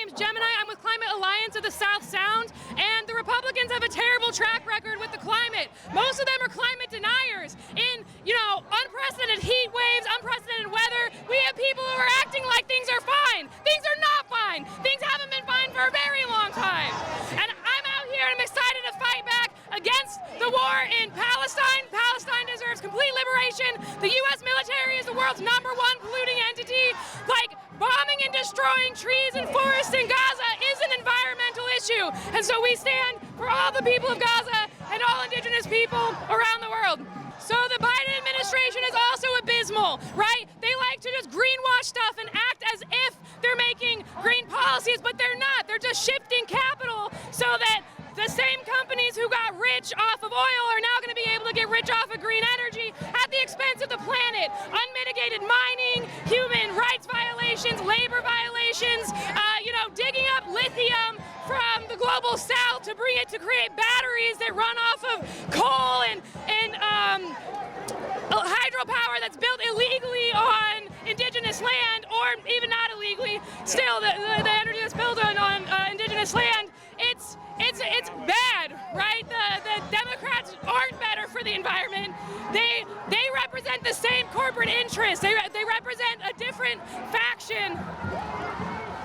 name's Gemini. I'm with Climate Alliance of the South Sound, and the Republicans have a terrible track record with the climate. Most of them are climate deniers. In, unprecedented heat waves, unprecedented weather, we have people who are acting like things are fine. Things are not fine. Things haven't been fine for a very long time. And I'm out here and I'm excited to fight back against the war in Palestine. Palestine deserves complete liberation. The U.S. military is the world's #1 polluting entity. Like, bombing and destroying trees and forests in Gaza is an environmental issue. And so we stand for all the people of Gaza and all indigenous people around the world. So the Biden administration is also abysmal, right? They like to just greenwash stuff and act as if they're making green policies, but they're not. They're just shifting capital so that the same companies who got rich off of oil are now going to be able to get rich off of green energy at the expense of the planet. Unmitigated mining, human rights violations, labor violations, digging up lithium from the global south to bring it to create batteries that run off of coal and hydropower that's built illegally on indigenous land, or even not illegally, still the energy that's built on indigenous land. It's bad, right? The Democrats aren't better for the environment. They represent the same corporate interests. They represent a different faction.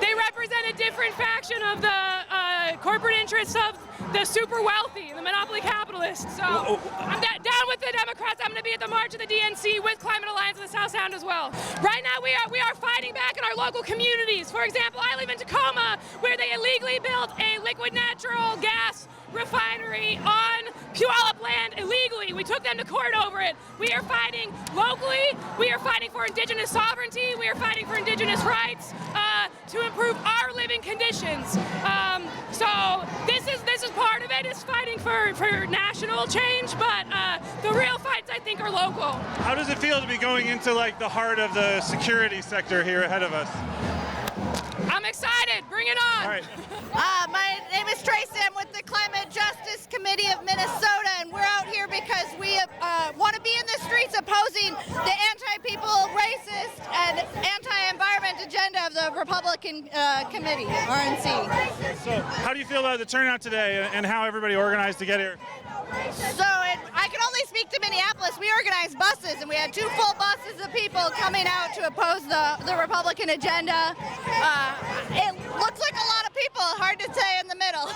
They represent a different faction of the corporate interests of the super wealthy, the monopoly capitalists. So I'm down with the Democrats. I'm going to be at the March of the DNC with Climate Alliance of the South Sound as well. Right now we are fighting back in our local communities. For example, I live in Tacoma, where they illegally built a liquid natural gas refinery on Puyallup land illegally. We took them to court over it. We are fighting locally. We are fighting for indigenous sovereignty. We are fighting for indigenous rights to improve our living conditions. So this is part of it, is fighting for national change, but the real fights, I think, are local. How does it feel to be going into the heart of the security sector here ahead of us? I'm excited. Bring it on. All right. My name is Tracy. I'm with the Climate Justice Committee of Minnesota, and we're out here because we want to be in the streets opposing the anti-people, racist, and anti-environment agenda of the Republican Committee, RNC. So how do you feel about the turnout today and how everybody organized to get here? So I can only speak to Minneapolis. We organized buses, and we had 2 full buses of people coming out to oppose the Republican agenda. It looks like a lot of people. Hard to say in the middle.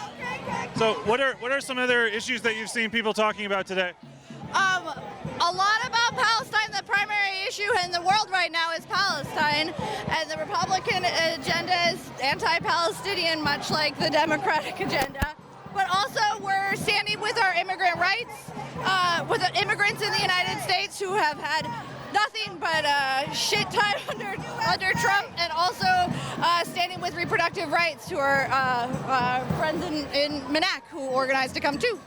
So what are some other issues that you've seen people talking about today? A lot about Palestine. The primary issue in the world right now is Palestine, and the Republican agenda is anti-Palestinian, much like the Democratic agenda. But also we're standing with our immigrant rights, with the immigrants in the United States who have had nothing but shit time under Trump, and also standing with reproductive rights to our friends in Manac who organized to come too.